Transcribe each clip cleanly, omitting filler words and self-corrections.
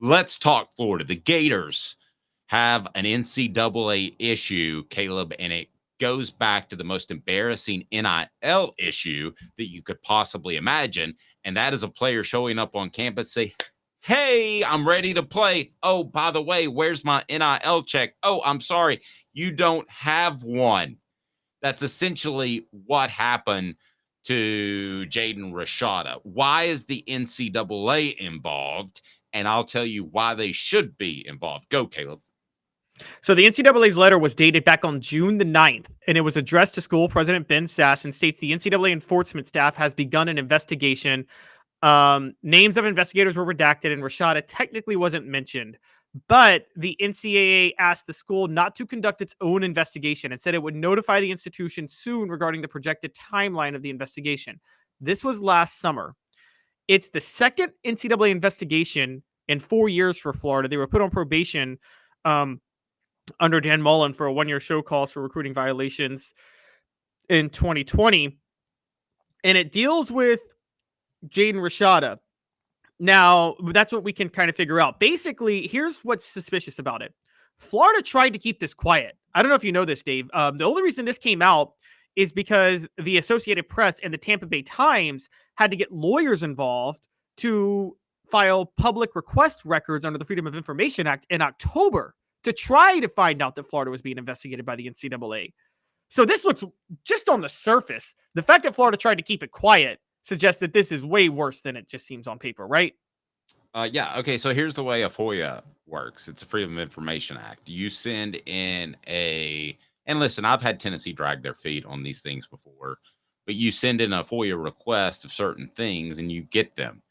Let's talk Florida. The Gators have an NCAA issue, Caleb, and it goes back to the most embarrassing NIL issue that you could possibly imagine. And that is a player showing up on campus, say, hey, I'm ready to play. Oh, by the way, where's my NIL check? Oh, I'm sorry, you don't have one. That's essentially what happened to Jaden Rashada. Why is the NCAA involved? And I'll tell you why they should be involved. Go, Caleb. So the NCAA's letter was dated back on June the 9th, and it was addressed to school president Ben Sass and states the NCAA enforcement staff has begun an investigation. Names of investigators were redacted, and Rashada technically wasn't mentioned. But the NCAA asked the school not to conduct its own investigation and said it would notify the institution soon regarding the projected timeline of the investigation. This was last summer. It's the second NCAA investigation in 4 years for Florida. They were put on probation under Dan Mullen for a 1-year show cause for recruiting violations in 2020. And it deals with Jaden Rashada. Now, that's what we can kind of figure out. Basically, here's what's suspicious about it. Florida tried to keep this quiet. I don't know if you know this, Dave. The only reason this came out is because the Associated Press and the Tampa Bay Times had to get lawyers involved to file public request records under the Freedom of Information Act in October to try to find out that Florida was being investigated by the NCAA. So this looks, just on the surface, the fact that Florida tried to keep it quiet suggests that this is way worse than it just seems on paper, right? Yeah. Okay. So here's the way a FOIA works. It's a Freedom of Information Act. You send in and listen, I've had Tennessee drag their feet on these things before, but you send in a FOIA request of certain things and you get them.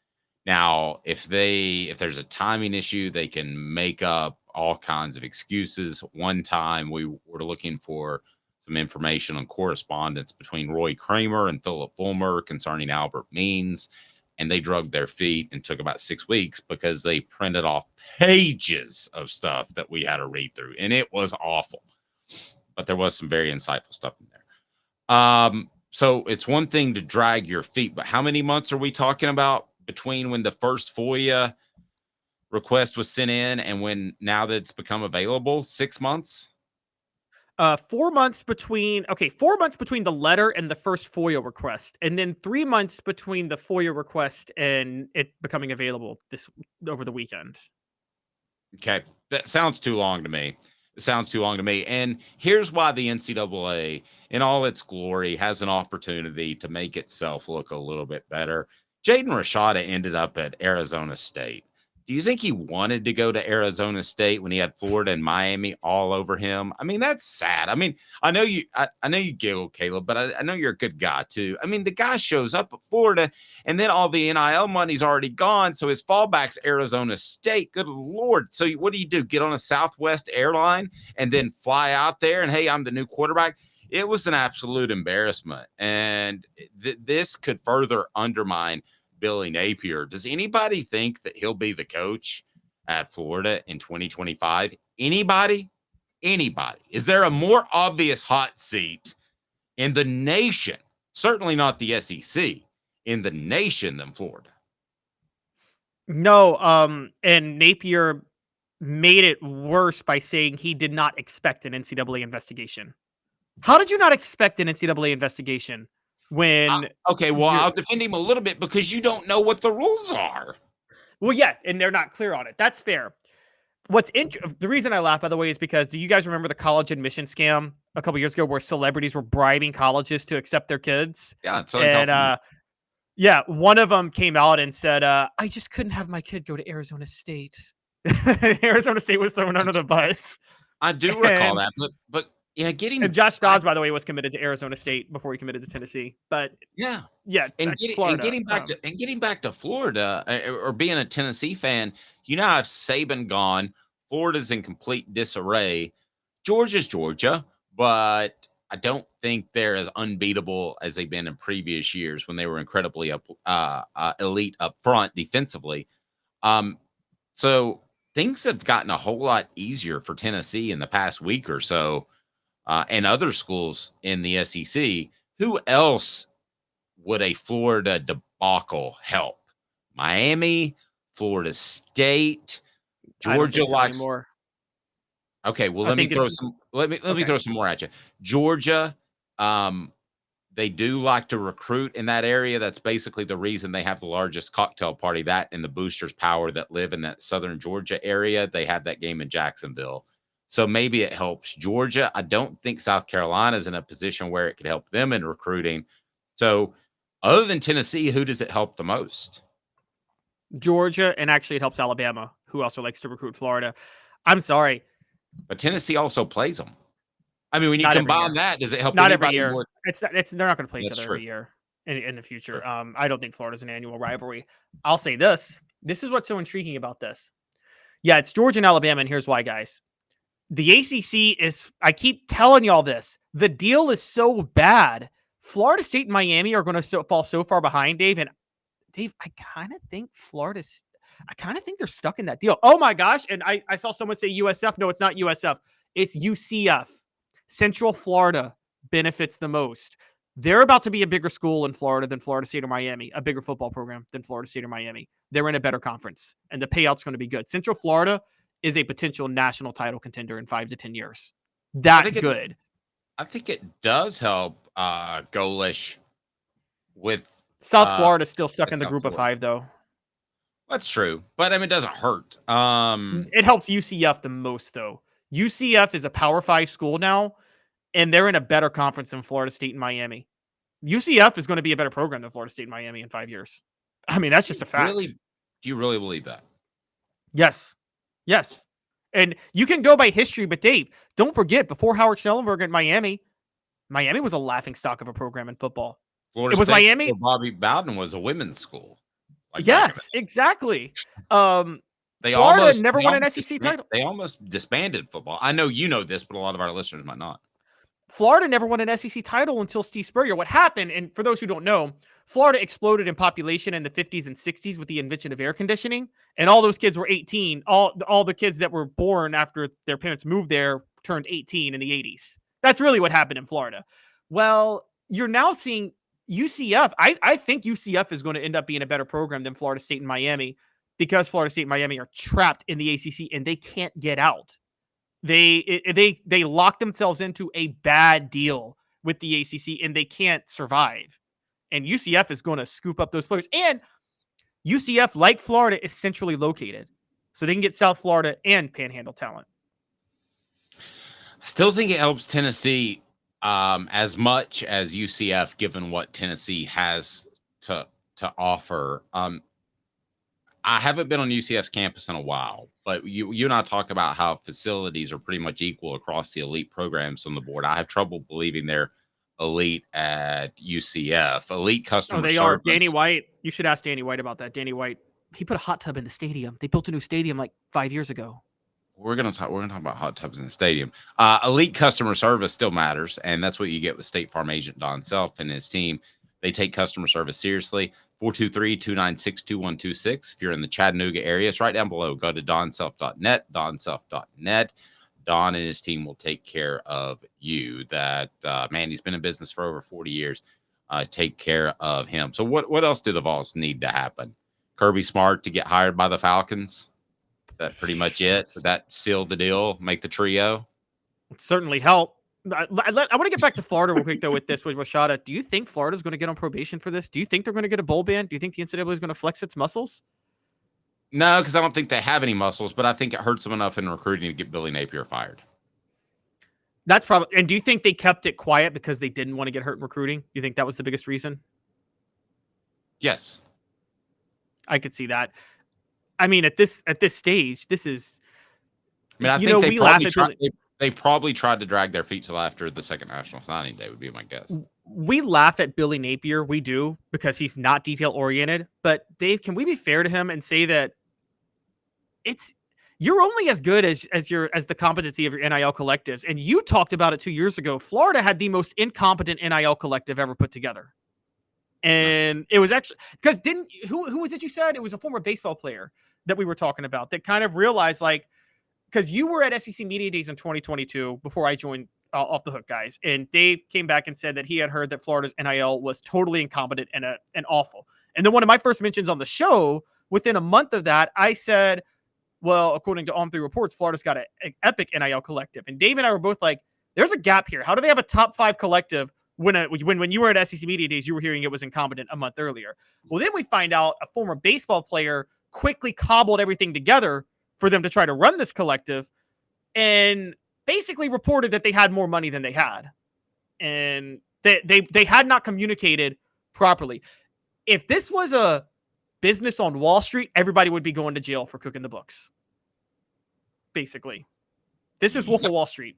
Now, if there's a timing issue, they can make up all kinds of excuses. One time we were looking for some information on correspondence between Roy Kramer and Philip Fulmer concerning Albert Means, and they drug their feet and took about 6 weeks because they printed off pages of stuff that we had to read through, and it was awful. But there was some very insightful stuff in there. So it's one thing to drag your feet, but how many months are we talking about between when the first FOIA request was sent in and when now that it's become available? 6 months? 4 months between, 4 months between the letter and the first FOIA request, and then 3 months between the FOIA request and it becoming available over the weekend. Okay, that sounds too long to me. It sounds too long to me. And here's why the NCAA, in all its glory, has an opportunity to make itself look a little bit better. Jaden Rashada ended up at Arizona State. Do you think he wanted to go to Arizona State when he had Florida and Miami all over him? I mean, that's sad. I mean, I know you giggle, Caleb, but I know you're a good guy too. I mean, the guy shows up at Florida and then all the NIL money's already gone. So his fallback's Arizona State. Good Lord. So what do? Get on a Southwest airline and then fly out there and, hey, I'm the new quarterback? It was an absolute embarrassment. And this could further undermine Bill Napier. Does anybody think that he'll be the coach at Florida in 2025? Anybody? Is there a more obvious hot seat in the nation? Certainly not the SEC, in the nation than Florida. No, and Napier made it worse by saying he did not expect an NCAA investigation. How did you not expect an NCAA investigation when... I'll defend him a little bit because you don't know what the rules are. Well, yeah, and they're not clear on it. That's fair. The reason I laugh, by the way, is because do you guys remember the college admission scam a couple years ago where celebrities were bribing colleges to accept their kids? Yeah, yeah, one of them came out and said, I just couldn't have my kid go to Arizona State. Arizona State was thrown under the bus. I do recall that, but yeah, and Josh Dawes, by the way, was committed to Arizona State before he committed to Tennessee. But yeah, and getting back to Florida or being a Tennessee fan, you know, if Saban gone, Florida's in complete disarray. Georgia's Georgia, but I don't think they're as unbeatable as they've been in previous years when they were incredibly elite up front defensively. So things have gotten a whole lot easier for Tennessee in the past week or so. And other schools in the SEC. Who else would a Florida debacle help? Miami, Florida State, I don't Georgia think so likes. anymore. Okay, well, I let me think throw it's some. Let me okay. throw some more at you. Georgia, they do like to recruit in that area. That's basically the reason they have the largest cocktail party. That and the boosters power that live in that southern Georgia area. They have that game in Jacksonville. So maybe it helps Georgia. I don't think South Carolina is in a position where it could help them in recruiting. So other than Tennessee, who does it help the most? Georgia, and actually it helps Alabama, who also likes to recruit Florida. I'm sorry. But Tennessee also plays them. I mean, when you Not every combine year. that, does it help Not every anybody year. more? They're not going to play each That's other true. every year in the future. True. I don't think Florida's an annual rivalry. I'll say this. This is what's so intriguing about this. Yeah, it's Georgia and Alabama, and here's why, guys. The ACC is, I keep telling y'all this, the deal is so bad. Florida State and Miami are going to fall so far behind, Dave. And Dave, I kind of think they're stuck in that deal. Oh my gosh. And I saw someone say USF. No, it's not USF. It's UCF. Central Florida benefits the most. They're about to be a bigger school in Florida than Florida State or Miami, a bigger football program than Florida State or Miami. They're in a better conference, and the payout's going to be good. Central Florida is a potential national title contender in 5 to 10 years. That good. I think it does help Golish with South Florida still stuck in the South group Florida. of 5, though. That's true, but I mean, it doesn't hurt. It helps UCF the most, though. UCF is a Power 5 school now, and they're in a better conference than Florida State and Miami. UCF is going to be a better program than Florida State and Miami in 5 years. I mean, that's just a fact. Do you really believe that? Yes. Yes. And you can go by history, but Dave, don't forget, before Howard Schnellenberger at Miami was a laughingstock of a program in football. Florida It was State Miami. Bobby Bowden was a women's school. Like yes, exactly. Florida never won an SEC title. They almost disbanded football. I know you know this, but a lot of our listeners might not. Florida never won an SEC title until Steve Spurrier. What happened, and for those who don't know, Florida exploded in population in the 50s and 60s with the invention of air conditioning, and all those kids were 18. All the kids that were born after their parents moved there turned 18 in the 80s. That's really what happened in Florida. Well, you're now seeing UCF. I think UCF is going to end up being a better program than Florida State and Miami because Florida State and Miami are trapped in the ACC and they can't get out. They lock themselves into a bad deal with the ACC and they can't survive. And UCF is going to scoop up those players. And UCF, like Florida, is centrally located. So they can get South Florida and Panhandle talent. I still think it helps Tennessee as much as UCF, given what Tennessee has to offer. I haven't been on UCF's campus in a while, but you and I talk about how facilities are pretty much equal across the elite programs on the board. I have trouble believing they're elite at UCF. Elite customer service. Are. Danny White. You should ask Danny White about that. Danny White, he put a hot tub in the stadium. They built a new stadium like 5 years ago. We're gonna talk about hot tubs in the stadium. Elite customer service still matters, and that's what you get with State Farm agent Don Self and his team. They take customer service seriously. 423-296-2126. If you're in the Chattanooga area, it's right down below. Go to donself.net, donself.net. Don and his team will take care of you. Man, he's been in business for over 40 years. Take care of him. So what else do the Vols need to happen? Kirby Smart to get hired by the Falcons? Is that pretty much it? Would that seal the deal, make the trio? It certainly help. I want to get back to Florida real quick, though, with Rashada. Do you think Florida's going to get on probation for this? Do you think they're going to get a bowl ban? Do you think the NCAA is going to flex its muscles? No, because I don't think they have any muscles, but I think it hurts them enough in recruiting to get Billy Napier fired. That's probably. And do you think they kept it quiet because they didn't want to get hurt in recruiting? Do you think that was the biggest reason? Yes. I could see that. I mean, at this stage, this is. I mean, I think they probably tried to drag their feet till after the second National Signing Day, would be my guess. We laugh at Billy Napier. We do, because he's not detail oriented. But Dave, can we be fair to him and say that you're only as good as the competency of your NIL collectives? And you talked about it 2 years ago. Florida had the most incompetent NIL collective ever put together. And it was actually because who was it you said? It was a former baseball player that we were talking about that kind of realized, like, because you were at SEC Media Days in 2022 before I joined Off the Hook, guys. And Dave came back and said that he had heard that Florida's NIL was totally incompetent and awful. And then one of my first mentions on the show, within a month of that, I said, well, according to On3 Reports, Florida's got an epic NIL collective. And Dave and I were both like, there's a gap here. How do they have a top 5 collective when you were at SEC Media Days, you were hearing it was incompetent a month earlier? Well, then we find out a former baseball player quickly cobbled everything together for them to try to run this collective and basically reported that they had more money than they had. And they had not communicated properly. If this was a business on Wall Street, everybody would be going to jail for cooking the books. Basically. This is Wolf of Wall Street.